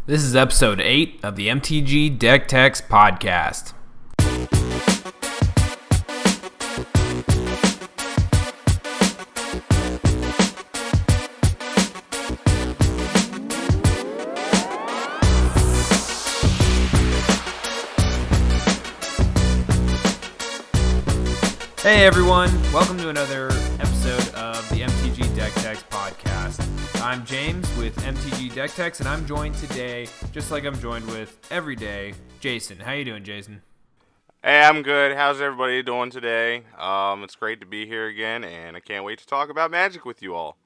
This is episode 8 of the MTGDeckTechs podcast. Hey everyone, welcome to another episode of the MTGDeckTechs podcast. I'm James with MTGDeckTechs, and I'm joined today, just like I'm joined with every day, Jason. How you doing, Jason? Hey, I'm good. How's everybody doing today? It's great to be here again, and I can't wait to talk about Magic with you all.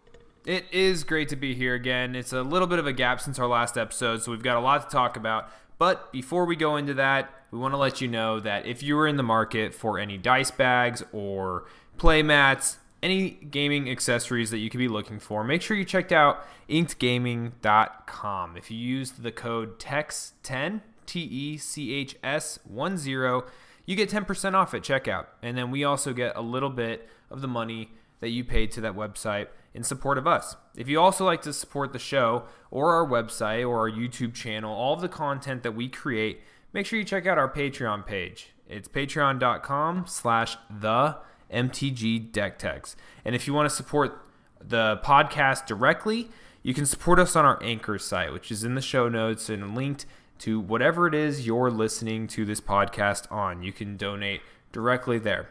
It is great to be here again. It's a little bit of a gap since our last episode, so we've got a lot to talk about. But before we go into that, we want to let you know that if you are in the market for any dice bags or play mats, any gaming accessories that you could be looking for, make sure you checked out inkedgaming.com. If you use the code TECHS10, TECHS10, you get 10% off at checkout. And then we also get a little bit of the money that you paid to that website in support of us. If you also like to support the show or our website or our YouTube channel, all of the content that we create, make sure you check out our Patreon page. It's patreon.com/the-MTGDeckTechs. And if you want to support the podcast directly, you can support us on our Anchor site, which is in the show notes and linked to whatever it is you're listening to this podcast on. You can donate directly there.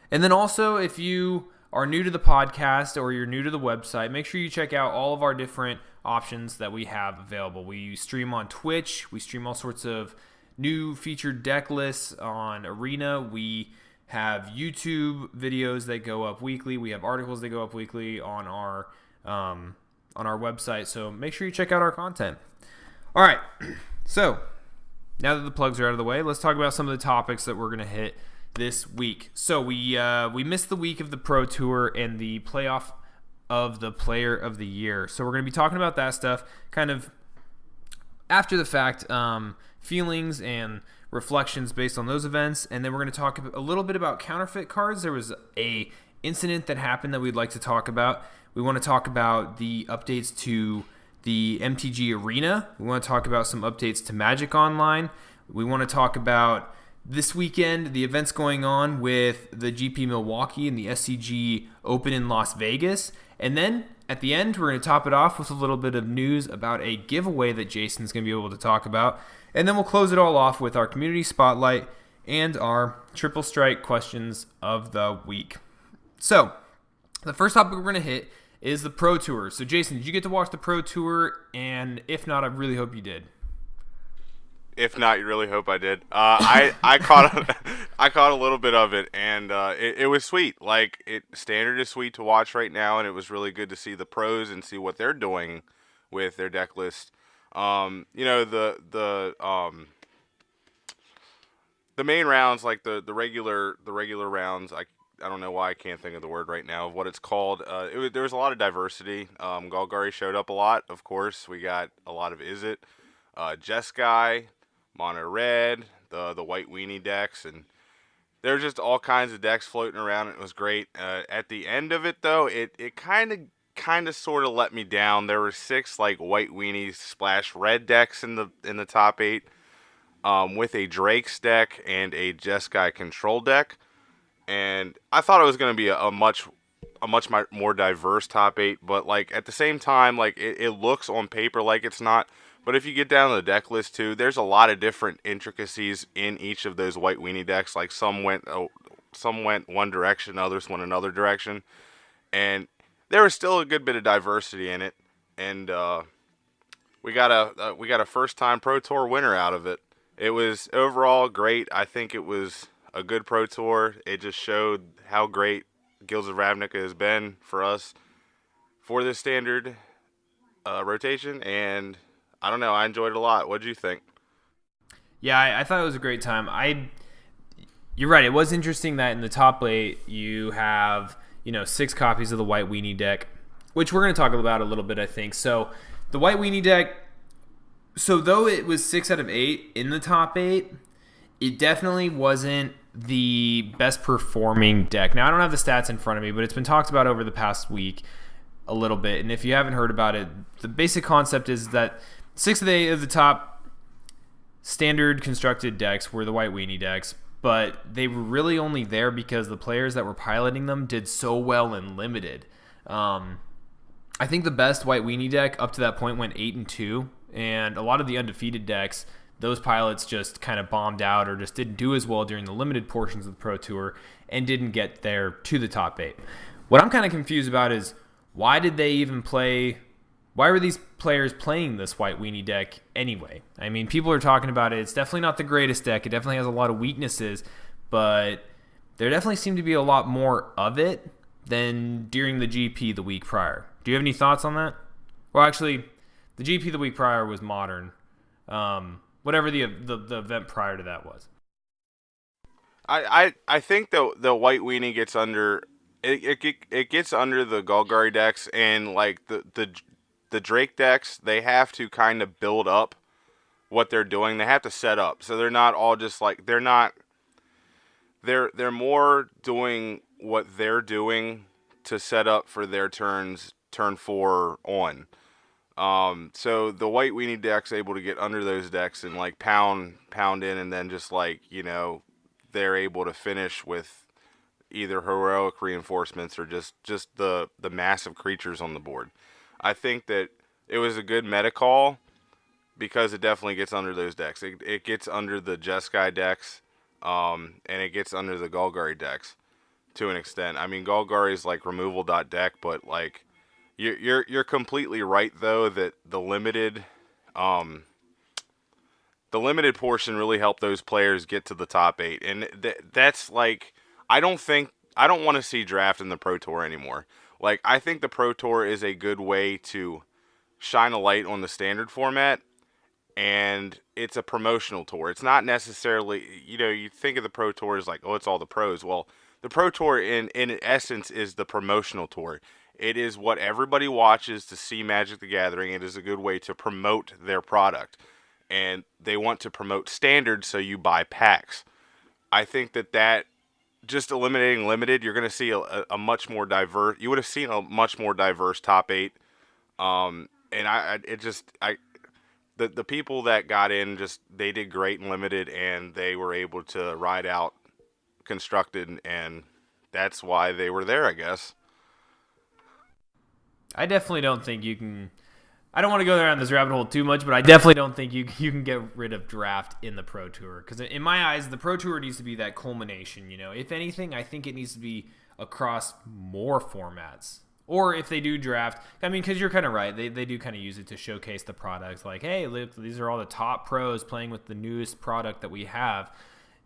And then also, if you are new to the podcast or you're new to the website, make sure you check out all of our different options that we have available. We stream on Twitch. We stream all sorts of new featured deck lists on Arena. We have YouTube videos that go up weekly. We have articles that go up weekly on our website. So make sure you check out our content. All right. So now that the plugs are out of the way, let's talk about some of the topics that we're going to hit this week. So we missed the week of the Pro Tour and the playoff of the Player of the Year. So we're going to be talking about that stuff kind of after the fact, feelings and reflections based on those events. And then we're going to talk a little bit about counterfeit cards. There was a incident that happened that we'd like to talk about. We want to talk about the updates to the MTG Arena. We want to talk about some updates to Magic Online. We want to talk about this weekend, the events going on with the GP Milwaukee and the SCG Open in Las Vegas. And then at the end, we're going to top it off with a little bit of news about a giveaway that Jason's going to be able to talk about. And then we'll close it all off with our community spotlight and our triple strike questions of the week. So the first topic we're going to hit is the Pro Tour. So Jason, did you get to watch the Pro Tour? And if not, I really hope you did. If not, you really hope I did. I caught a little bit of it, and it was sweet. Like, Standard is sweet to watch right now, and it was really good to see the pros and see what they're doing with their deck list. The main rounds, like the regular rounds, I don't know why I can't think of the word right now of what it's called. There was a lot of diversity. Golgari showed up a lot, of course. We got a lot of Izzet, Jeskai, Mono Red, the White Weenie decks, and there's just all kinds of decks floating around. It was great. At the end of it, though, it kind of sort of let me down. There were 6 like White Weenie Splash Red decks in the top 8, with a Drake's deck and a Jeskai control deck, and I thought it was going to be a much more diverse top 8. But like at the same time, like it looks on paper like it's not. But if you get down to the deck list too, there's a lot of different intricacies in each of those White Weenie decks. Like some went one direction, others went another direction, and there was still a good bit of diversity in it. And we got a first time Pro Tour winner out of it. It was overall great. I think it was a good Pro Tour. It just showed how great Guilds of Ravnica has been for us for this Standard rotation, and I don't know. I enjoyed it a lot. What did you think? Yeah, I thought it was a great time. You're right. It was interesting that in the top 8 you have 6 copies of the White Weenie deck, which we're going to talk about a little bit, I think. So the White Weenie deck. So though it was 6 out of 8 in the top 8, it definitely wasn't the best performing deck. Now I don't have the stats in front of me, but it's been talked about over the past week a little bit. And if you haven't heard about it, the basic concept is that 6 of the top standard constructed decks were the White Weenie decks, but they were really only there because the players that were piloting them did so well in Limited. I think the best White Weenie deck up to that point went 8-2, and a lot of the undefeated decks, those pilots just kind of bombed out or just didn't do as well during the limited portions of the Pro Tour and didn't get there to the top 8. What I'm kind of confused about is why did they even play? Why were these players playing this White Weenie deck anyway? I mean, people are talking about it. It's definitely not the greatest deck. It definitely has a lot of weaknesses, but there definitely seemed to be a lot more of it than during the GP the week prior. Do you have any thoughts on that? Well, actually, the GP the week prior was Modern. Whatever the event prior to that was. I think the White Weenie gets under it gets under the Golgari decks, and like the Drake decks, they have to kind of build up what they're doing. They have to set up, so they're not all just like they're more doing what they're doing to set up for their turn 4 on. So the White Weenie deck's able to get under those decks and like pound in, and then just like, they're able to finish with either heroic reinforcements or just the massive creatures on the board. I think that it was a good meta call because it definitely gets under those decks. It gets under the Jeskai decks, and it gets under the Golgari decks to an extent. I mean, Golgari is like removal deck, but like you're completely right though that the limited portion really helped those players get to the top 8, and that's like I don't want to see draft in the Pro Tour anymore. Like, I think the Pro Tour is a good way to shine a light on the standard format, and it's a promotional tour. It's not necessarily, you think of the Pro Tour as like, oh, it's all the pros. Well, the Pro Tour in essence is the promotional tour. It is what everybody watches to see Magic the Gathering. It is a good way to promote their product, and they want to promote standard, so you buy packs. I think that just eliminating limited, you're going to see a much more diverse. You would have seen a much more diverse top 8. And the people that got in, they did great in limited, and they were able to ride out constructed, and that's why they were there, I guess. I definitely don't think you can. I don't want to go down this rabbit hole too much, but I definitely don't think you can get rid of draft in the Pro Tour, because in my eyes, the Pro Tour needs to be that culmination. If anything, I think it needs to be across more formats. Or if they do draft, I mean, because you're kind of right, they do kind of use it to showcase the products. Like, hey, look, these are all the top pros playing with the newest product that we have.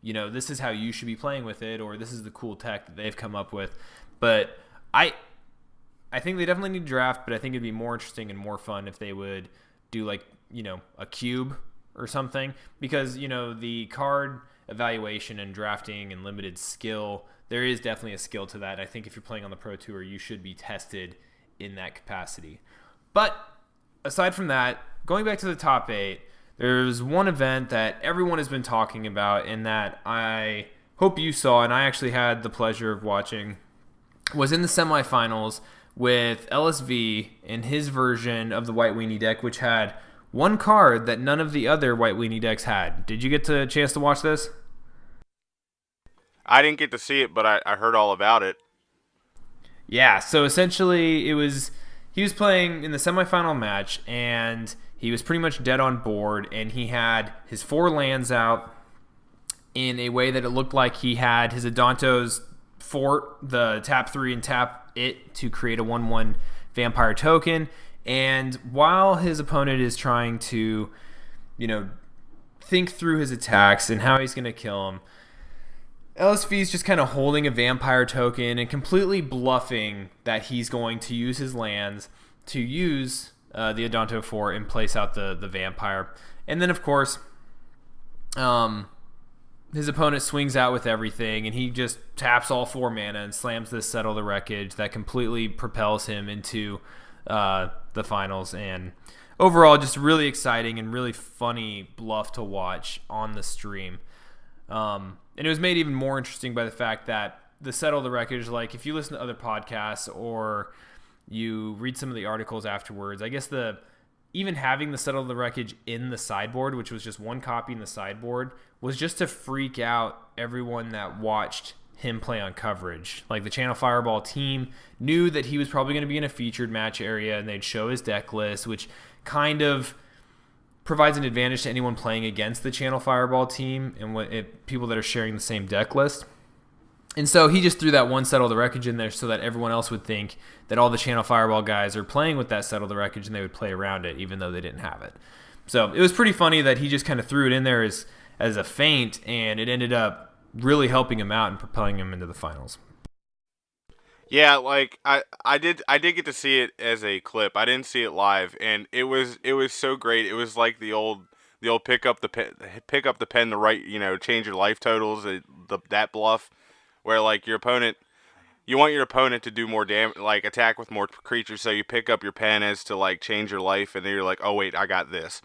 This is how you should be playing with it, or this is the cool tech that they've come up with. But I think they definitely need to draft, but I think it'd be more interesting and more fun if they would do like, a cube or something, because, the card evaluation and drafting and limited skill, there is definitely a skill to that. I think if you're playing on the Pro Tour, you should be tested in that capacity. But aside from that, going back to the top 8, there's one event that everyone has been talking about and that I hope you saw, and I actually had the pleasure of watching, was in the semifinals with LSV in his version of the White Weenie deck, which had one card that none of the other White Weenie decks had. Did you get a chance to watch this? I didn't get to see it, but I heard all about it. Yeah, so essentially he was playing in the semifinal match, and he was pretty much dead on board, and he had his 4 lands out in a way that it looked like he had his Adanto's Fort, the tap 3 and tap it to create a 1/1 vampire token. And while his opponent is trying to, think through his attacks and how he's going to kill him, LSV is just kind of holding a vampire token and completely bluffing that he's going to use his lands to use the Adanto Fort and place out the vampire. And then, of course, his opponent swings out with everything, and he just taps all 4 mana and slams this Settle the Wreckage that completely propels him into the finals. And overall, just really exciting and really funny bluff to watch on the stream. And it was made even more interesting by the fact that the Settle the Wreckage, like if you listen to other podcasts or you read some of the articles afterwards, I guess the even having the Settle the Wreckage in the sideboard, which was just one copy in the sideboard, was just to freak out everyone that watched him play on coverage. Like the Channel Fireball team knew that he was probably going to be in a featured match area, and they'd show his deck list, which kind of provides an advantage to anyone playing against the Channel Fireball team and people that are sharing the same deck list. And so he just threw that one Settle the Wreckage in there so that everyone else would think that all the Channel Fireball guys are playing with that Settle the Wreckage and they would play around it even though they didn't have it. So it was pretty funny that he just kind of threw it in there as a feint, and it ended up really helping him out and propelling him into the finals. Yeah, like I did get to see it as a clip. I didn't see it live, and it was so great. It was like the old pick up the pen, the right, change your life totals, that bluff where like you want your opponent to do more damage, like attack with more creatures, so you pick up your pen as to like change your life, and then you're like, oh wait, I got this.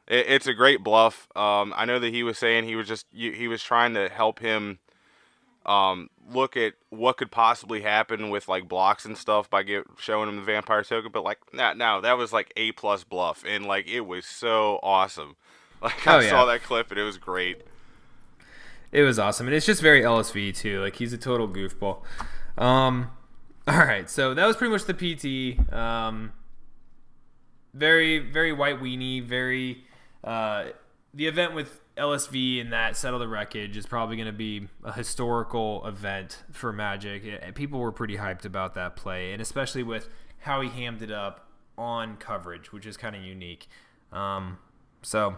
It's a great bluff. I know that he was saying he was trying to help him look at what could possibly happen with like blocks and stuff by showing him the vampire token, but like no, that was like A+ bluff, and like it was so awesome. Like I saw that clip and it was great. It was awesome, and it's just very LSV too. Like he's a total goofball. All right, so that was pretty much the PT. Very, very white weenie. Very. The event with LSV and that Settle the Wreckage is probably going to be a historical event for Magic. People were pretty hyped about that play, and especially with how he hammed it up on coverage, which is kind of unique. So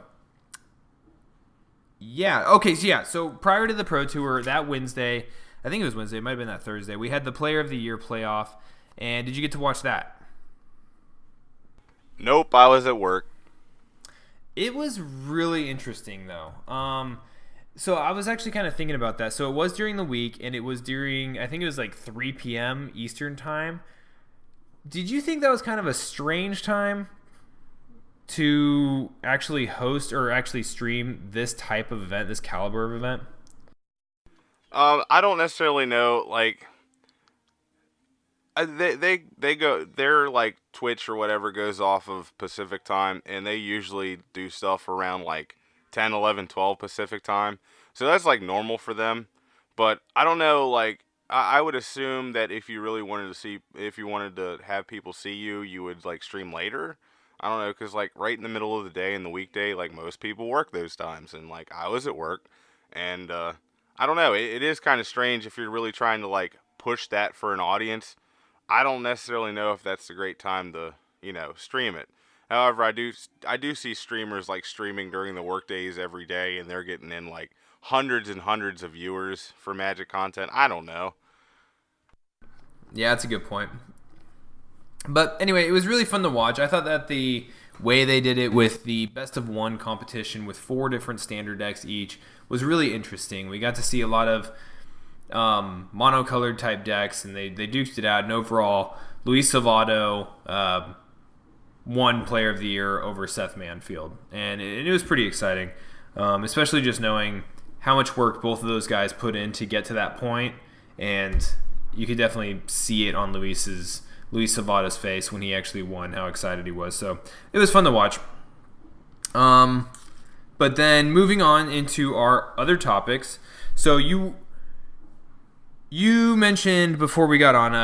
yeah, okay, so prior to the Pro Tour, that Wednesday, I think it was Wednesday, it might have been that Thursday, we had the Player of the Year playoff, and did you get to watch that? Nope, I was at work. It was really interesting, though. So I was actually kind of thinking about that. So it was during the week, and it was during, I think it was like 3 p.m. Eastern time. Did you think that was kind of a strange time to actually host or actually stream this type of event, this caliber of event? I don't necessarily know. Like, they go, their like Twitch or whatever goes off of Pacific time, and they usually do stuff around like 10, 11, 12 Pacific time. So that's like normal for them. But I don't know. Like, I would assume that if you really wanted to if you wanted to have people see you, you would like stream later. I don't know, because like right in the middle of the day in the weekday, like most people work those times, and like I was at work, and I don't know. It is kind of strange if you're really trying to like push that for an audience. I don't necessarily know if that's a great time to stream it. However, I do see streamers like streaming during the work days every day, and they're getting in like hundreds and hundreds of viewers for Magic content. I don't know. Yeah, that's a good point. But anyway, it was really fun to watch. I thought that the way they did it with the best of one competition with 4 different standard decks each was really interesting. We got to see a lot of monocolored type decks, and they duked it out. And overall, Luis Salvato won Player of the Year over Seth Manfield. And it was pretty exciting, especially just knowing how much work both of those guys put in to get to that point. And you could definitely see it on Luis Savato's face when he actually won, how excited he was. So it was fun to watch. But then moving on into our other topics. So you mentioned before we got on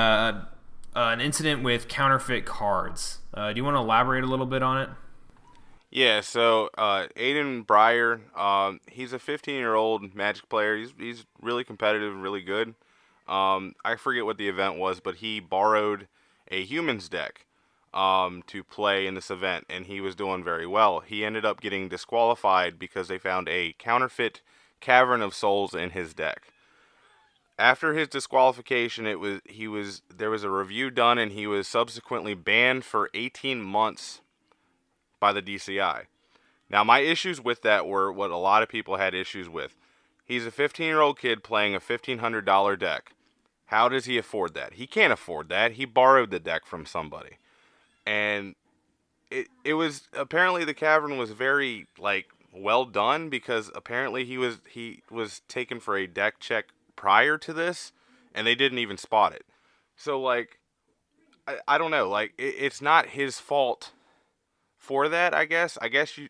an incident with counterfeit cards. Do you want to elaborate a little bit on it? Yeah, so Aiden Breyer, he's a 15-year-old Magic player. He's really competitive and really good. I forget what the event was, but he borrowed a humans deck to play in this event, and he was doing very well. He ended up getting disqualified because they found a counterfeit Cavern of Souls in his deck. After his disqualification, there was a review done, and he was subsequently banned for 18 months by the DCI. Now, my issues with that were what a lot of people had issues with. He's a 15-year-old kid playing a $1,500 deck. How does he afford that? He can't afford that. He borrowed the deck from somebody. And it was, apparently the Cavern was very like well done, because apparently he was taken for a deck check prior to this, and they didn't even spot it. So like I don't know, like it's not his fault for that, I guess you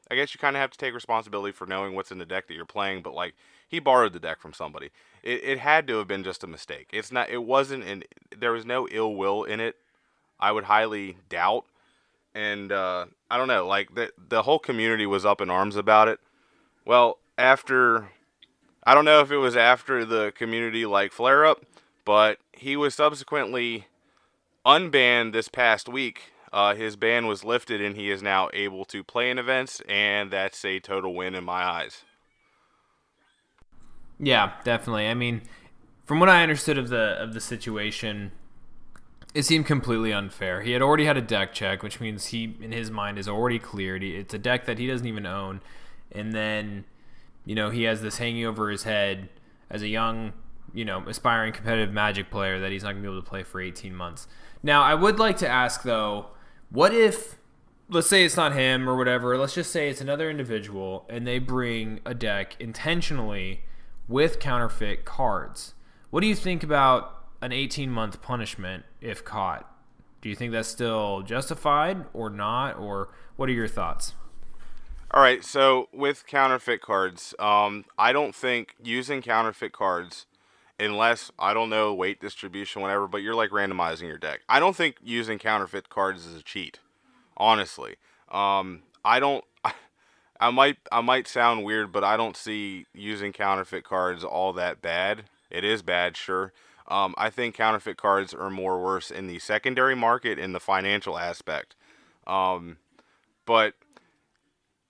kind of have to take responsibility for knowing what's in the deck that you're playing. But like, he borrowed the deck from somebody. It had to have been just a mistake. It's not. It wasn't. There was no ill will in it. I would highly doubt. And I don't know. Like the whole community was up in arms about it. Well, after I don't know if it was after the community like flare up, but he was subsequently unbanned this past week. His ban was lifted, and he is now able to play in events, and that's a total win in my eyes. Yeah, definitely. I mean, from what I understood of the situation, it seemed completely unfair. He had already had a deck check, which means he, in his mind, is already cleared. It's a deck that he doesn't even own, and then, he has this hanging over his head as a young, aspiring competitive Magic player that he's not going to be able to play for 18 months. Now, I would like to ask, though, what if, let's say it's not him or whatever, let's just say it's another individual, and they bring a deck intentionally with counterfeit cards. What do you think about an 18-month punishment if caught? Do you think that's still justified or not, or what are your thoughts? All right, so with counterfeit cards, I don't think using counterfeit cards, unless I don't know weight distribution, whatever, but you're like randomizing your deck. I don't think using counterfeit cards is a cheat, honestly. I don't. I might sound weird, but I don't see using counterfeit cards all that bad. It is bad, sure. I think counterfeit cards are more worse in the secondary market in the financial aspect. But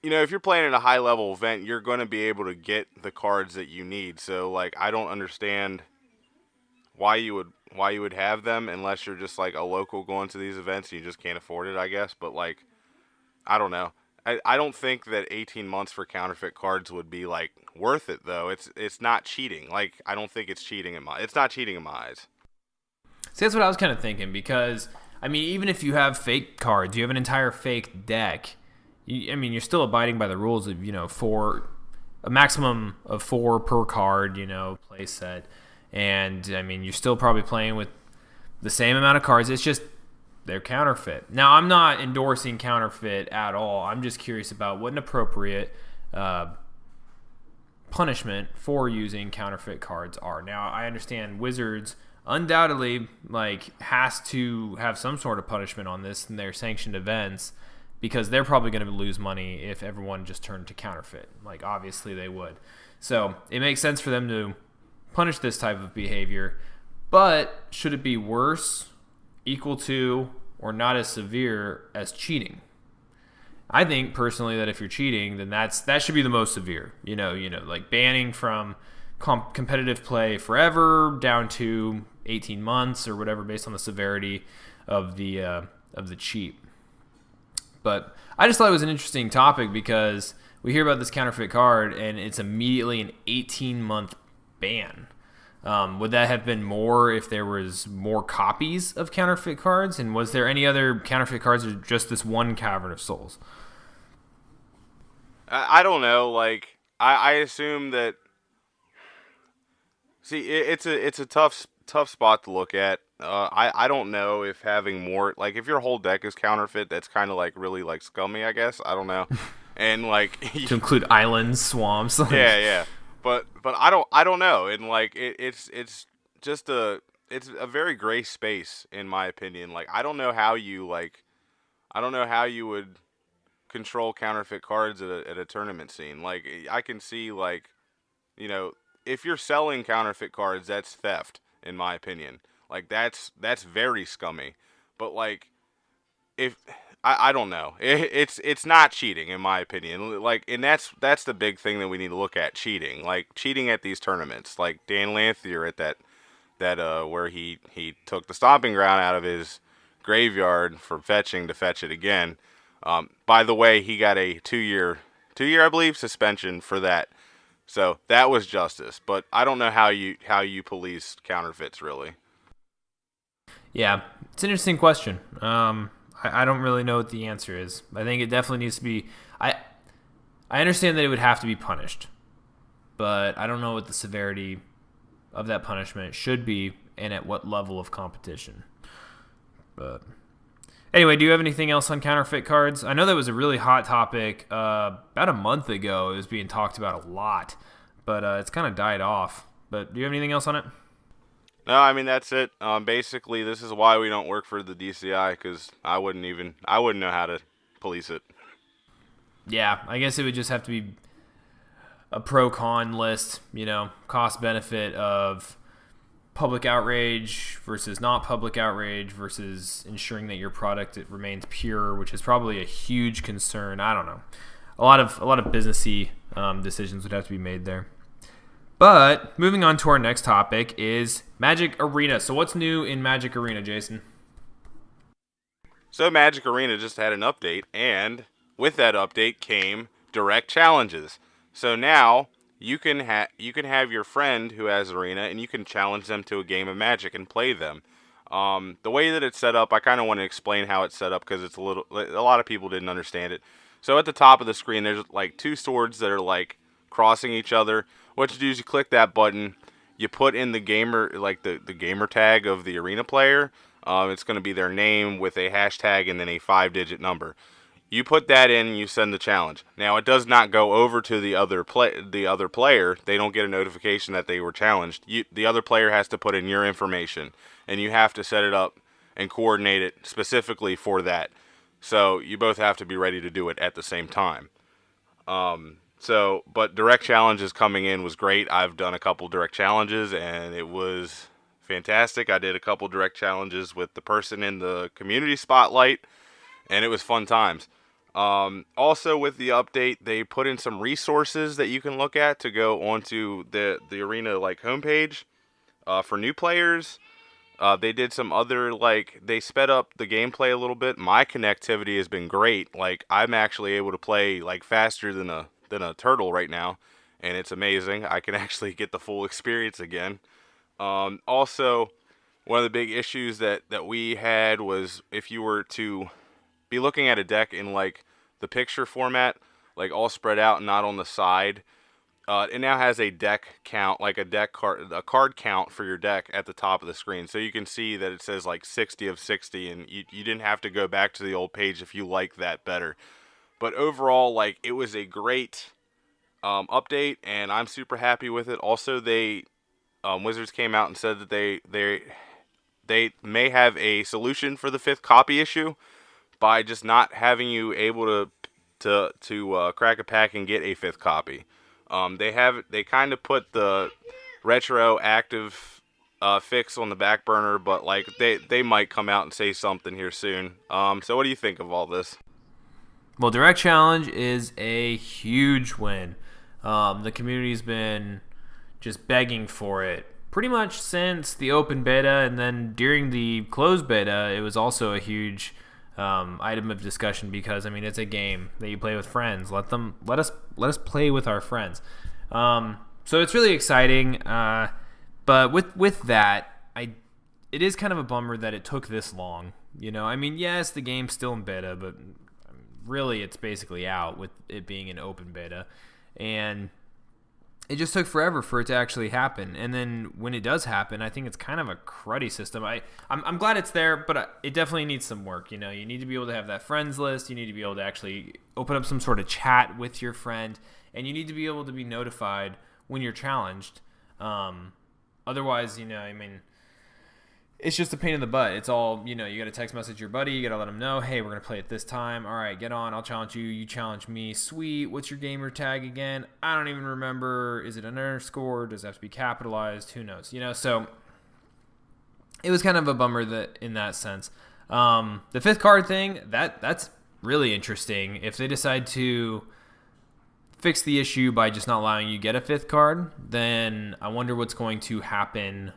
if you're playing in a high level event, you're going to be able to get the cards that you need. So like, I don't understand why you would have them unless you're just like a local going to these events and you just can't afford it, I guess. But like, I don't know. I don't think that 18 months for counterfeit cards would be like worth it though. It's not cheating. Like, I don't think it's not cheating in my eyes. See, that's what I was kind of thinking, because, I mean, even if you have fake cards, you have an entire fake deck, you're still abiding by the rules of, a maximum of 4 per card, play set. And, you're still probably playing with the same amount of cards. It's just they're counterfeit. Now, I'm not endorsing counterfeit at all. I'm just curious about what an appropriate punishment for using counterfeit cards are. Now, I understand Wizards undoubtedly has to have some sort of punishment on this in their sanctioned events, because they're probably going to lose money if everyone just turned to counterfeit. Obviously they would. So it makes sense for them to punish this type of behavior. But should it be worse, equal to, or not as severe as cheating? I think personally that if you're cheating, then that should be the most severe. Like banning from competitive play forever down to 18 months or whatever, based on the severity of the cheat. But I just thought it was an interesting topic, because we hear about this counterfeit card and it's immediately an 18-month ban. Would that have been more if there was more copies of counterfeit cards? And was there any other counterfeit cards, or just this one Cavern of Souls? I don't know. Like, I assume that. See, it's a tough spot to look at. I don't know if having more, like, if your whole deck is counterfeit, that's kind of like really like scummy, I guess. I don't know. And like To include islands, swamps. yeah. But I don't know. And like, it's just it's a very gray space in my opinion. Like, I don't know how you would control counterfeit cards at a tournament scene. Like, I can see, like, if you're selling counterfeit cards, that's theft in my opinion. Like, that's very scummy. But like, if I don't know, it's not cheating in my opinion. Like, and that's the big thing that we need to look at: cheating. Like, cheating at these tournaments. Like Dan Lanthier at that where he took the stomping ground out of his graveyard for fetching to fetch it again. By the way, he got a 2-year I believe suspension for that. So that was justice. But I don't know how you police counterfeits, really. Yeah, it's an interesting question. I don't really know what the answer is. I think it definitely needs to be. I understand that it would have to be punished, but I don't know what the severity of that punishment should be and at what level of competition. But Anyway, do you have anything else on counterfeit cards? I know that was a really hot topic about a month ago. It was being talked about a lot, but it's kind of died off. But do you have anything else on it? No, I mean that's it. Basically, this is why we don't work for the DCI because I wouldn't know how to police it. Yeah, I guess it would just have to be a pro-con list, cost benefit of public outrage versus not public outrage versus ensuring that your product it remains pure, which is probably a huge concern. I don't know. A lot of businessy decisions would have to be made there. But moving on to our next topic is Magic Arena. So what's new in Magic Arena, Jason? So Magic Arena just had an update, and with that update came direct challenges. So now you can have your friend who has Arena, and you can challenge them to a game of Magic and play them. The way that it's set up, I kind of want to explain how it's set up because a lot of people didn't understand it. So at the top of the screen, there's like two swords that are like crossing each other. What you do is you click that button, you put in the gamer the gamer tag of the Arena player. It's going to be their name with a hashtag and then a 5-digit number. You put that in and you send the challenge. Now, it does not go over to the other player. They don't get a notification that they were challenged. The other player has to put in your information, and you have to set it up and coordinate it specifically for that. So you both have to be ready to do it at the same time. But direct challenges coming in was great. I've done a couple direct challenges, and it was fantastic. I did a couple direct challenges with the person in the community spotlight, and it was fun times. Also, with the update, they put in some resources that you can look at to go onto the Arena homepage for new players. They did some other they sped up the gameplay a little bit. My connectivity has been great. I'm actually able to play faster than a turtle right now, and it's amazing. I can actually get the full experience again. Also, one of the big issues that we had was if you were to be looking at a deck in the picture format, all spread out and not on the side. It now has a deck count, a card count for your deck at the top of the screen. So you can see that it says 60 of 60, and you didn't have to go back to the old page if you like that better. But overall, it was a great update, and I'm super happy with it. Also, Wizards came out and said that they may have a solution for the 5th copy issue by just not having you able to crack a pack and get a 5th copy. They kind of put the retroactive fix on the back burner, but they might come out and say something here soon. So what do you think of all this? Well, Direct Challenge is a huge win. The community's been just begging for it pretty much since the open beta, and then during the closed beta, it was also a huge item of discussion because it's a game that you play with friends. Let us play with our friends. So it's really exciting. But with that, it is kind of a bummer that it took this long. Yes, the game's still in beta, but really it's basically out with it being an open beta, and it just took forever for it to actually happen. And then when it does happen, I think it's kind of a cruddy system. I'm glad it's there, but it definitely needs some work. You need to be able to have that friends list. You need to be able to actually open up some sort of chat with your friend, and you need to be able to be notified when you're challenged. Otherwise, it's just a pain in the butt. It's all, you got to text message your buddy. You got to let him know, hey, we're going to play it this time. All right, get on. I'll challenge you. You challenge me. Sweet. What's your gamer tag again? I don't even remember. Is it an underscore? Does it have to be capitalized? Who knows? So it was kind of a bummer that in that sense. The 5th card thing, that's really interesting. If they decide to fix the issue by just not allowing you get a 5th card, then I wonder what's going to happen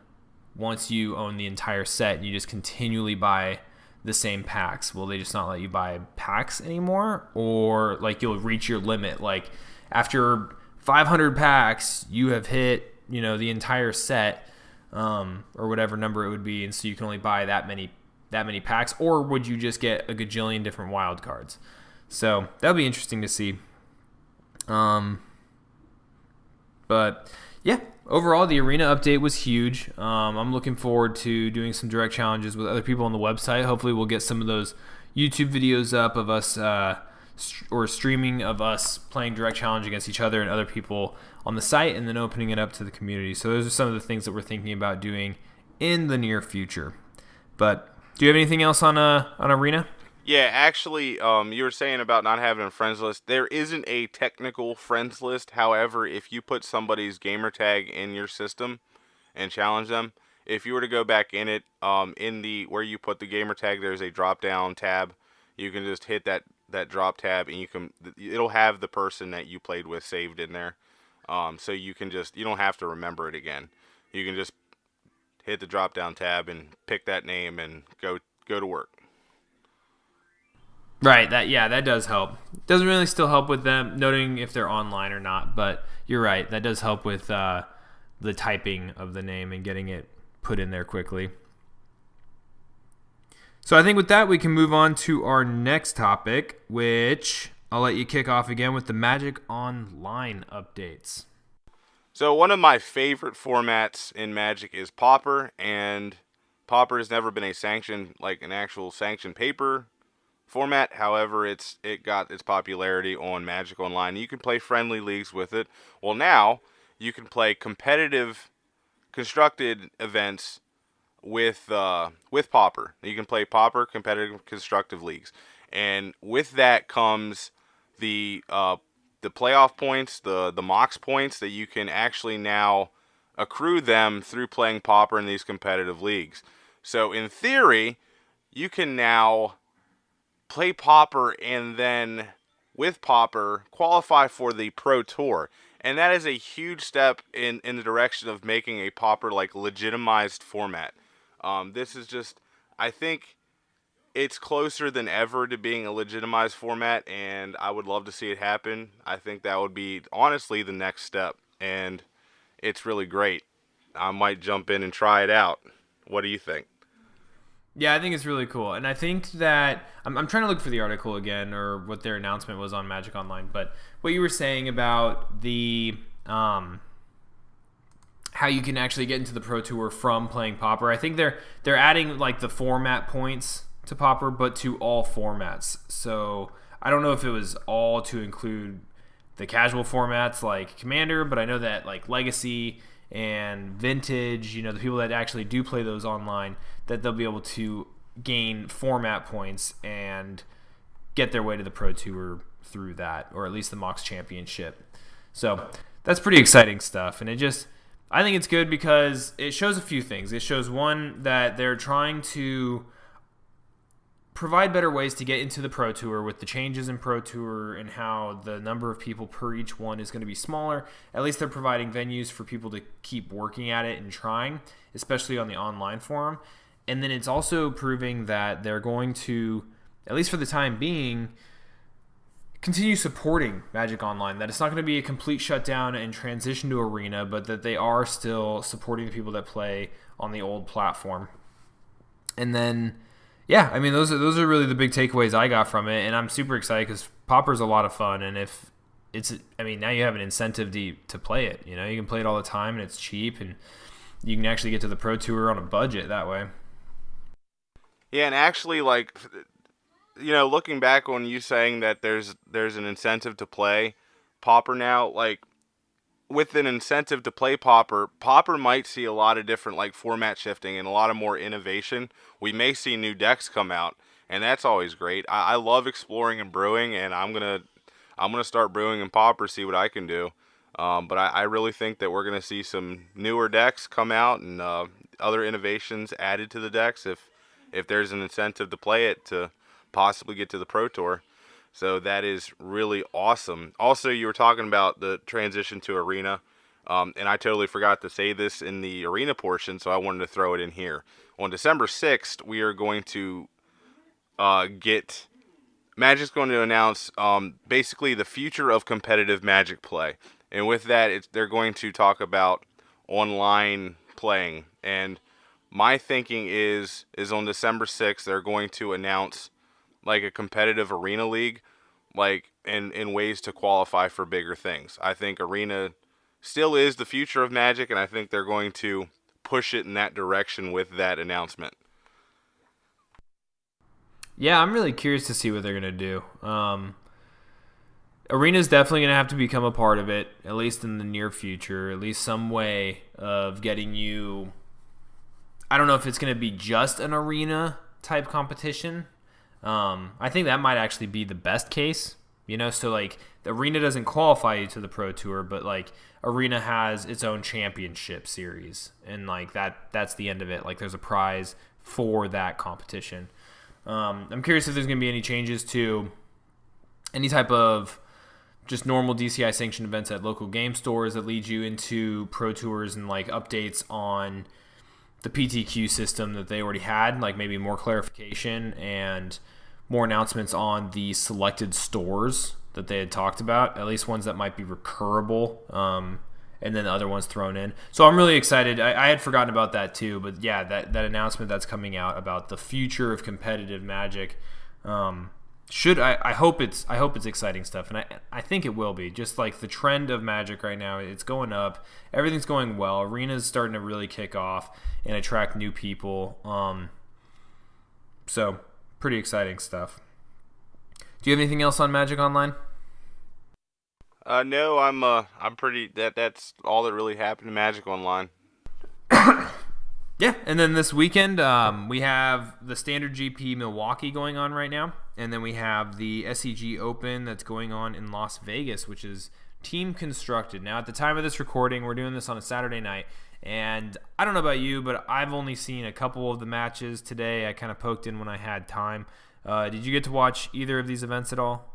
once you own the entire set and you just continually buy the same packs. Will they just not let you buy packs anymore? Or you'll reach your limit? After 500 packs, you have hit, the entire set, or whatever number it would be, and so you can only buy that many packs? Or would you just get a gajillion different wild cards? So that'll be interesting to see. But Yeah, overall, the arena update was huge. I'm looking forward to doing some direct challenges with other people on the website. Hopefully, we'll get some of those YouTube videos up of us or streaming of us playing direct challenge against each other and other people on the site, and then opening it up to the community. So those are some of the things that we're thinking about doing in the near future. But do you have anything else on arena? Yeah, actually, you were saying about not having a friends list. There isn't a technical friends list. However, if you put somebody's gamer tag in your system and challenge them, if you were to go back in it, in the where you put the gamer tag, there's a drop down tab. You can just hit that drop tab, and it'll have the person that you played with saved in there. So you don't have to remember it again. You can just hit the drop down tab and pick that name and go to work. Right. That does help. Doesn't really still help with them noting if they're online or not, but you're right. That does help with the typing of the name and getting it put in there quickly. So I think with that, we can move on to our next topic, which I'll let you kick off again with the Magic Online updates. So one of my favorite formats in Magic is Pauper, and Pauper has never been an actual sanctioned paper format. However, it got its popularity on Magic Online. You can play friendly leagues with it. Well, now you can play competitive constructed events with Pauper. You can play Pauper competitive constructive leagues, and with that comes the playoff points, the Mox points that you can actually now accrue them through playing Pauper in these competitive leagues. So in theory, you can now play Pauper and then with Pauper qualify for the Pro Tour. And that is a huge step in the direction of making a Pauper legitimized format. This is just, I think it's closer than ever to being a legitimized format, and I would love to see it happen. I think that would be honestly the next step, and it's really great. I might jump in and try it out. What do you think? Yeah, I think it's really cool. And I think that I'm trying to look for the article again or what their announcement was on Magic Online. But what you were saying about the how you can actually get into the Pro Tour from playing Pauper, I think they're adding the format points to Pauper, but to all formats. So I don't know if it was all to include the casual formats like Commander, but I know that Legacy and Vintage, the people that actually do play those online, that they'll be able to gain format points and get their way to the Pro Tour through that, or at least the Mox Championship. So that's pretty exciting stuff, and I think it's good because it shows a few things. It shows, one, that they're trying to provide better ways to get into the Pro Tour with the changes in Pro Tour and how the number of people per each one is going to be smaller. At least they're providing venues for people to keep working at it and trying, especially on the online forum. And then it's also proving that they're going to, at least for the time being, continue supporting Magic Online, that it's not going to be a complete shutdown and transition to Arena, but that they are still supporting the people that play on the old platform. And then, yeah, I mean, those are really the big takeaways I got from it, and I'm super excited because Pauper's a lot of fun, and now you have an incentive to play it. You can play it all the time, and it's cheap, and you can actually get to the Pro Tour on a budget that way. Yeah, and actually, looking back on you saying that there's an incentive to play Pauper now, with an incentive to play Pauper might see a lot of different format shifting and a lot of more innovation. We may see new decks come out, and that's always great. I love exploring and brewing, and I'm gonna start brewing in Pauper, see what I can do. But I really think that we're gonna see some newer decks come out and other innovations added to the decks if there's an incentive to play it to possibly get to the Pro Tour. So that is really awesome. Also, you were talking about the transition to Arena, and I totally forgot to say this in the Arena portion, so I wanted to throw it in here. On December 6th, we are going to Magic's going to announce basically the future of competitive Magic play. And with that, they're going to talk about online playing. And my thinking is on December 6th, they're going to announce a competitive Arena league, in ways to qualify for bigger things. I think Arena still is the future of Magic, and I think they're going to push it in that direction with that announcement. Yeah, I'm really curious to see what they're going to do. Arena's definitely going to have to become a part of it, at least in the near future, at least some way of getting you. I don't know if it's going to be just an arena type competition. I think that might actually be the best case, so like the arena doesn't qualify you to the Pro Tour, but like arena has its own championship series, and like that's the end of it. Like there's a prize for that competition. I'm curious if there's going to be any changes to any type of just normal DCI sanctioned events at local game stores that lead you into Pro Tours, and like updates on the PTQ system that they already had, like maybe more clarification and more announcements on the selected stores that they had talked about, at least ones that might be recurable, and then the other ones thrown in. So I'm really excited. I had forgotten about that too, but yeah, that announcement that's coming out about the future of competitive Magic, I hope it's exciting stuff, and I think it will be. Just like the trend of Magic right now, it's going up. Everything's going well. Arena's starting to really kick off and attract new people. So pretty exciting stuff. Do you have anything else on Magic Online? No, I'm pretty. That's all that really happened to Magic Online. Yeah, and then this weekend we have the Standard GP Milwaukee going on right now, and then we have the SEG Open that's going on in Las Vegas, which is team constructed. Now, at the time of this recording, we're doing this on a Saturday night, and I don't know about you, but I've only seen a couple of the matches today. I kind of poked in when I had time. Did you get to watch either of these events at all?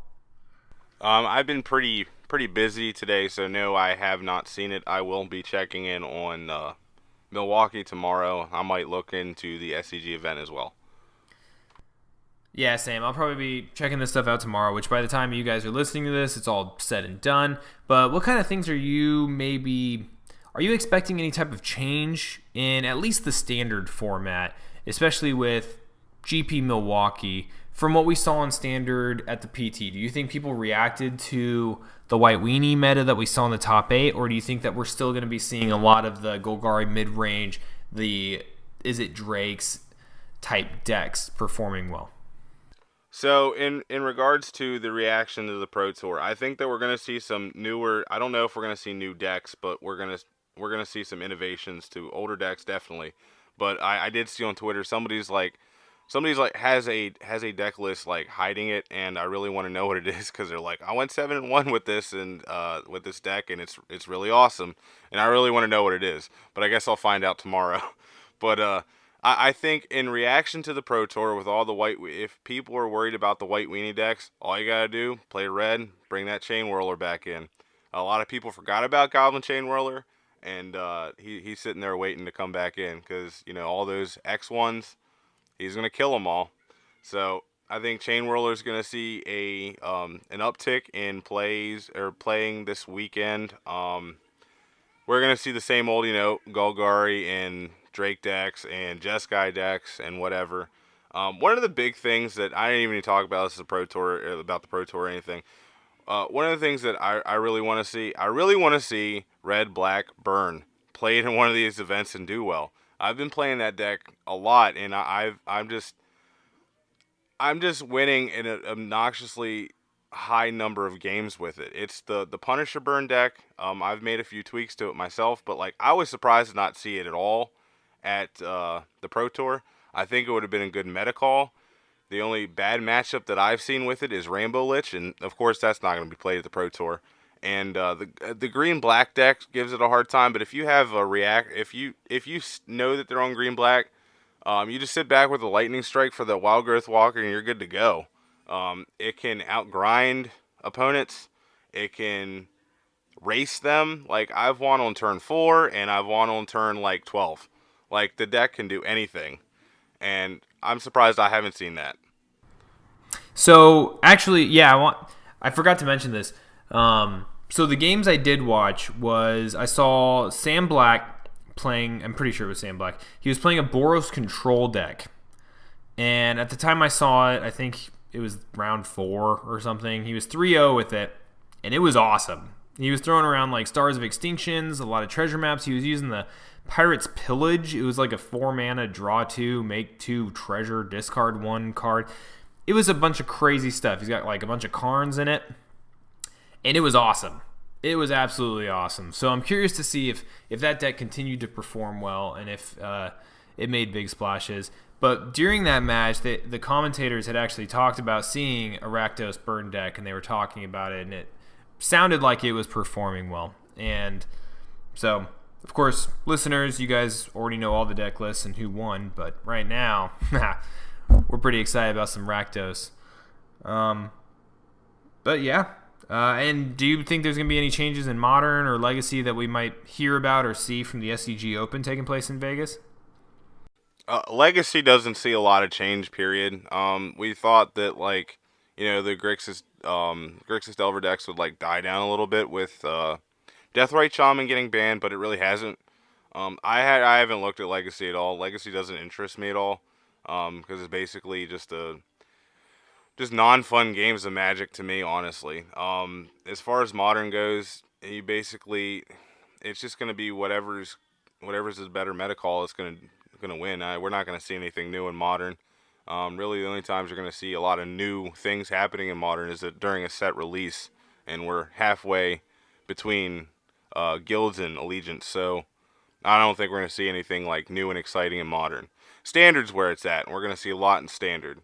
I've been pretty busy today, so no, I have not seen it. I will be checking in on Milwaukee tomorrow. I might look into the SCG event as well. Yeah, same. I'll probably be checking this stuff out tomorrow, which by the time you guys are listening to this, it's all said and done. But what kind of things are you expecting any type of change in at least the standard format, especially with GP Milwaukee? From what we saw in standard at the PT, do you think people reacted to the white weenie meta that we saw in the top 8, or do you think that we're still going to be seeing a lot of the Golgari mid-range, the Is It Drakes type decks performing well? So in regards to the reaction to the Pro Tour, I think that we're going to see some newer. I don't know if we're going to see new decks, but we're gonna see some innovations to older decks definitely. But I did see on Twitter somebody's like has a deck list like hiding it, and I really want to know what it is, because they're like, I went 7-1 with this and with this deck, and it's really awesome, and I really want to know what it is. But I guess I'll find out tomorrow. But I think in reaction to the Pro Tour with all the white, if people are worried about the white weenie decks, all you gotta do, play red, bring that Chain Whirler back in. A lot of people forgot about Goblin Chain Whirler, and he's sitting there waiting to come back in, because all those X1s. He's going to kill them all. So I think Chain Whirler is going to see an uptick in playing this weekend. We're going to see the same old, Golgari and Drake decks and Jeskai decks and whatever. One of the big things that I didn't even talk about this is about the Pro Tour or anything. One of the things that I really want to see Red, Black, Burn played in one of these events and do well. I've been playing that deck a lot, and I'm just winning in an obnoxiously high number of games with it. It's the Punisher Burn deck. I've made a few tweaks to it myself, but like I was surprised to not see it at all at the Pro Tour. I think it would have been a good meta call. The only bad matchup that I've seen with it is Rainbow Lich, and of course that's not going to be played at the Pro Tour. And the green black deck gives it a hard time. But if you have if you know that they're on green black, you just sit back with a lightning strike for the Wild Growth Walker, and you're good to go. It can outgrind opponents. It can race them. Like I've won on turn 4, and I've won on turn 12. Like the deck can do anything, and I'm surprised I haven't seen that. So actually, yeah, I forgot to mention this. So the games I did watch was I saw Sam Black playing. I'm pretty sure it was Sam Black. He was playing a Boros control deck, and at the time I saw it, I think it was round 4 or something. He was 3-0 with it, and it was awesome. He was throwing around like Stars of Extinctions, a lot of treasure maps. He was using the Pirate's Pillage. It was like a 4-mana draw 2, make 2 treasure, discard 1 card. It was a bunch of crazy stuff. He's got like a bunch of Karns in it, and it was awesome. It was absolutely awesome. So I'm curious to see if that deck continued to perform well and if it made big splashes. But during that match, the commentators had actually talked about seeing a Rakdos burn deck, and they were talking about it, and it sounded like it was performing well. And so, of course, listeners, you guys already know all the deck lists and who won, but right now, we're pretty excited about some Rakdos. But yeah. And do you think there's going to be any changes in Modern or Legacy that we might hear about or see from the SCG Open taking place in Vegas? Legacy doesn't see a lot of change, period. We thought that, like, the Grixis Delver decks would, like, die down a little bit with Deathrite Shaman getting banned, but it really hasn't. I haven't looked at Legacy at all. Legacy doesn't interest me at all, because it's basically just non-fun games of Magic to me, honestly. As far as Modern goes, it's just going to be whatever's a better meta call is going to win. We're not going to see anything new in Modern. Really, the only times you're going to see a lot of new things happening in Modern is during a set release, and we're halfway between guilds and allegiance, so I don't think we're going to see anything like new and exciting in Modern. Standard's where it's at, and we're going to see a lot in Standard.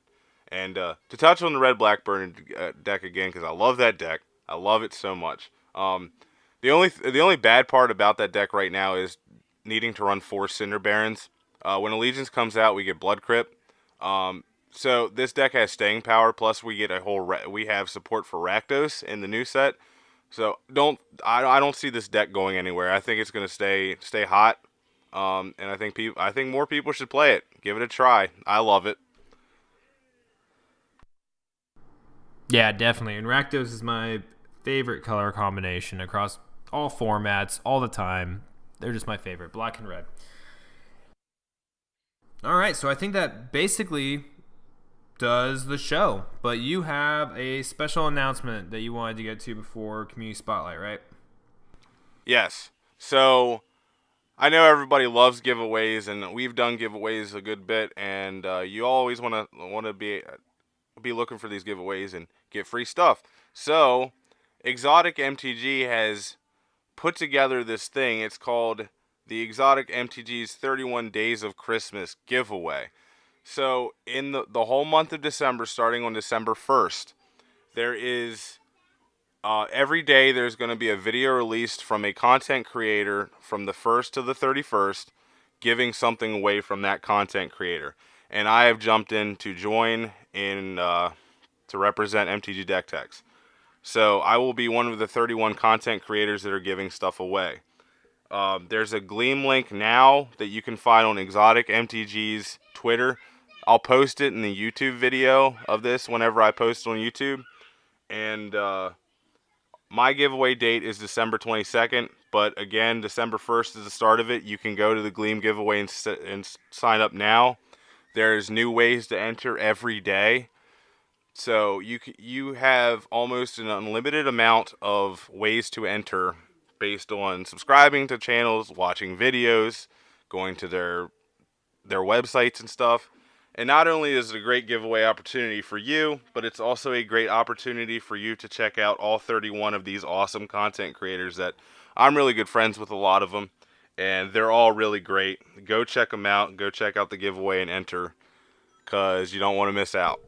And to touch on the Red Blackburn deck again, because I love that deck. I love it so much. The only bad part about that deck right now is needing to run 4 Cinder Barons. When Allegiance comes out, we get Blood Crypt. So this deck has staying power. Plus, we get we have support for Rakdos in the new set. So I don't see this deck going anywhere. I think it's going to stay hot. And I think more people should play it. Give it a try. I love it. Yeah, definitely. And Rakdos is my favorite color combination across all formats, all the time. They're just my favorite, black and red. All right, so I think that basically does the show. But you have a special announcement that you wanted to get to before Community Spotlight, right? Yes. So I know everybody loves giveaways, and we've done giveaways a good bit, and you always want to be looking for these giveaways and get free stuff. So Exotic MTG has put together this thing. It's called the Exotic MTG's 31 Days of Christmas giveaway. So in the whole month of December, starting on December 1st, there is every day there's going to be a video released from a content creator from the 1st to the 31st, giving something away from that content creator. And I have jumped in to join in to represent MTGDeckTechs. So I will be one of the 31 content creators that are giving stuff away. There's a Gleam link now that you can find on Exotic MTG's Twitter. I'll post it in the YouTube video of this whenever I post on YouTube. And my giveaway date is December 22nd. But again, December 1st is the start of it. You can go to the Gleam giveaway and sign up now. There's new ways to enter every day. So you have almost an unlimited amount of ways to enter based on subscribing to channels, watching videos, going to their websites and stuff. And not only is it a great giveaway opportunity for you, but it's also a great opportunity for you to check out all 31 of these awesome content creators that I'm really good friends with a lot of them. And they're all really great. Go check them out. Go check out the giveaway and enter, because you don't want to miss out.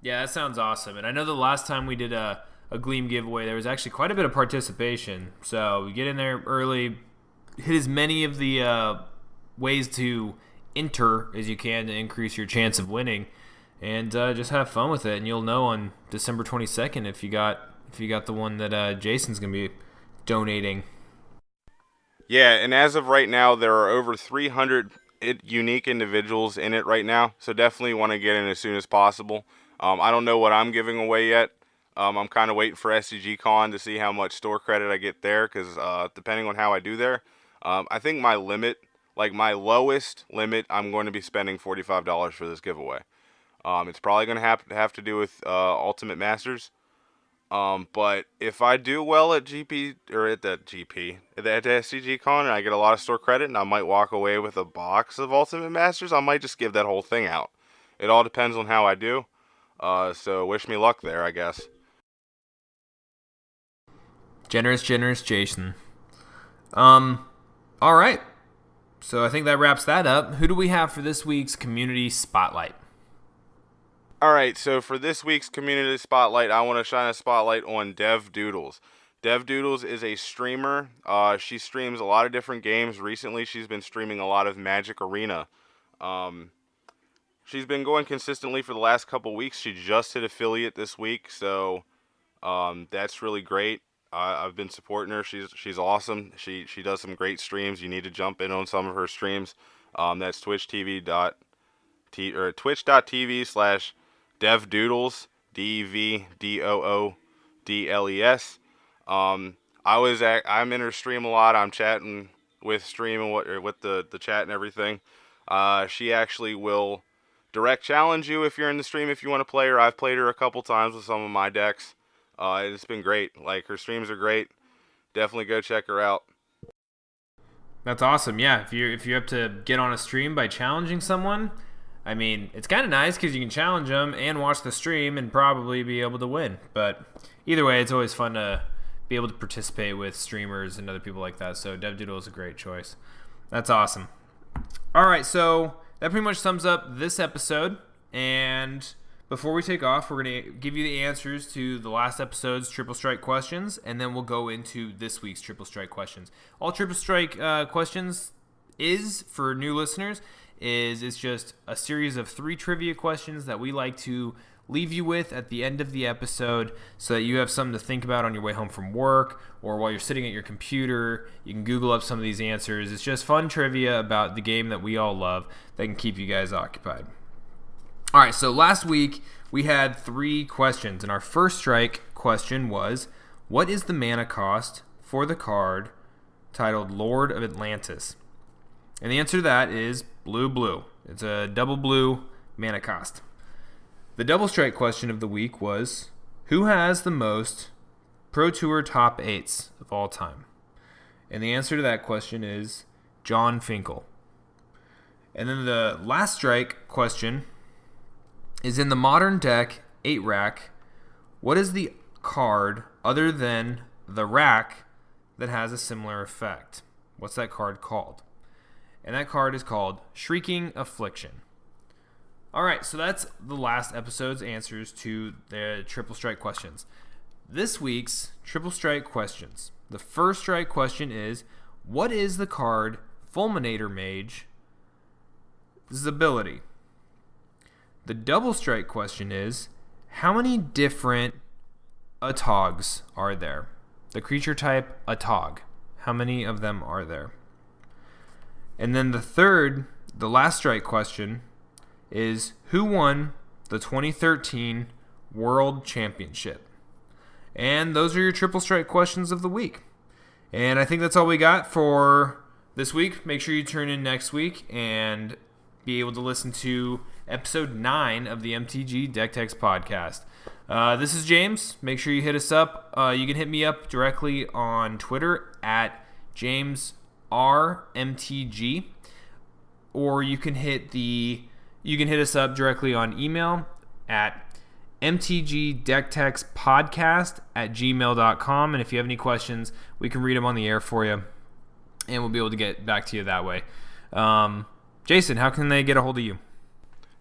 Yeah, that sounds awesome. And I know the last time we did a Gleam giveaway, there was actually quite a bit of participation. So get in there early, hit as many of the ways to enter as you can to increase your chance of winning, and just have fun with it. And you'll know on December 22nd if you got the one that Jason's gonna be donating. Yeah, and as of right now, there are over 300 unique individuals in it right now. So definitely want to get in as soon as possible. I don't know what I'm giving away yet. I'm kind of waiting for SCG Con to see how much store credit I get there, because depending on how I do there, I think my limit, like my lowest limit, I'm going to be spending $45 for this giveaway. It's probably going to have to do with Ultimate Masters. But if I do well at at the SCG Con, and I get a lot of store credit, and I might walk away with a box of Ultimate Masters, I might just give that whole thing out. It all depends on how I do. So wish me luck there, I guess. Generous Jason. All right. So I think that wraps that up. Who do we have for this week's Community Spotlight? All right, so for this week's Community Spotlight, I want to shine a spotlight on Dev Doodles. Dev Doodles is a streamer. She streams a lot of different games. Recently, she's been streaming a lot of Magic Arena. She's been going consistently for the last couple weeks. She just hit affiliate this week, so that's really great. I've been supporting her. She's awesome. She does some great streams. You need to jump in on some of her streams. That's twitch.tv/devdoodles, DEVDOODLES. I'm in her stream a lot. I'm chatting with stream and with the chat and everything. She actually will direct challenge you if you're in the stream if you want to play her. I've played her a couple times with some of my decks. It's been great. Like, her streams are great. Definitely go check her out. That's awesome. Yeah, if you have to get on a stream by challenging someone, I mean, it's kind of nice because you can challenge them and watch the stream and probably be able to win. But either way, it's always fun to be able to participate with streamers and other people like that. So DevDoodle is a great choice. That's awesome. All right, so that pretty much sums up this episode. And before we take off, we're going to give you the answers to the last episode's Triple Strike questions, and then we'll go into this week's Triple Strike questions. All Triple Strike questions is, for new listeners, it's just a series of 3 trivia questions that we like to leave you with at the end of the episode so that you have something to think about on your way home from work or while you're sitting at your computer. You can Google up some of these answers. It's just fun trivia about the game that we all love that can keep you guys occupied. All right, so last week we had 3 questions, and our first strike question was, what is the mana cost for the card titled Lord of Atlantis? And the answer to that is blue. It's a double blue mana cost. The double strike question of the week was, who has the most Pro Tour top 8s of all time? And the answer to that question is John Finkel. And then the last strike question is, in the modern deck 8-rack, what is the card other than the rack that has a similar effect? What's that card called? And that card is called Shrieking Affliction. All right, so that's the last episode's answers to the Triple Strike questions. This week's Triple Strike questions. The first strike question is, what is the card Fulminator Mage's ability? The double strike question is, how many different Atogs are there? The creature type Atog. How many of them are there? And then the last strike question is, who won the 2013 World Championship? And those are your Triple Strike questions of the week. And I think that's all we got for this week. Make sure you tune in next week and be able to listen to episode 9 of the MTGDeckTechs podcast. This is James. Make sure you hit us up. You can hit me up directly on Twitter at JamesRMTG, or you can hit us up directly on email at mtgdecktechspodcast@gmail.com. And if you have any questions, we can read them on the air for you, and we'll be able to get back to you that way. Jason, how can they get a hold of you?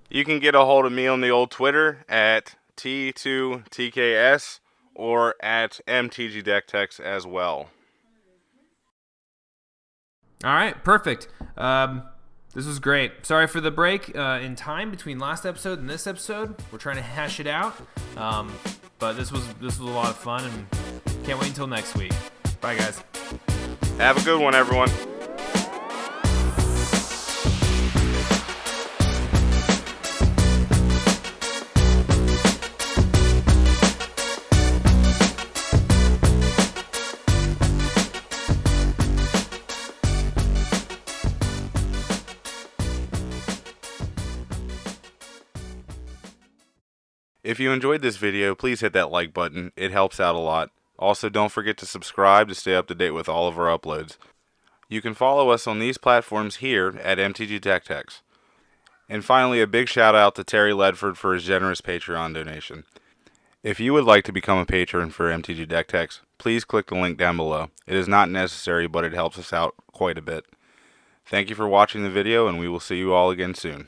You can get a hold of me on the old Twitter at T2TKS or at MTGDeckTechs as well. All right, perfect. This was great. Sorry for the break in time between last episode and this episode. We're trying to hash it out, but this was a lot of fun, and can't wait until next week. Bye, guys. Have a good one, everyone. If you enjoyed this video, please hit that like button. It helps out a lot. Also, don't forget to subscribe to stay up to date with all of our uploads. You can follow us on these platforms here at MTGDeckTechs. And finally, a big shout out to Terry Ledford for his generous Patreon donation. If you would like to become a patron for MTGDeckTechs, please click the link down below. It is not necessary, but it helps us out quite a bit. Thank you for watching the video, and we will see you all again soon.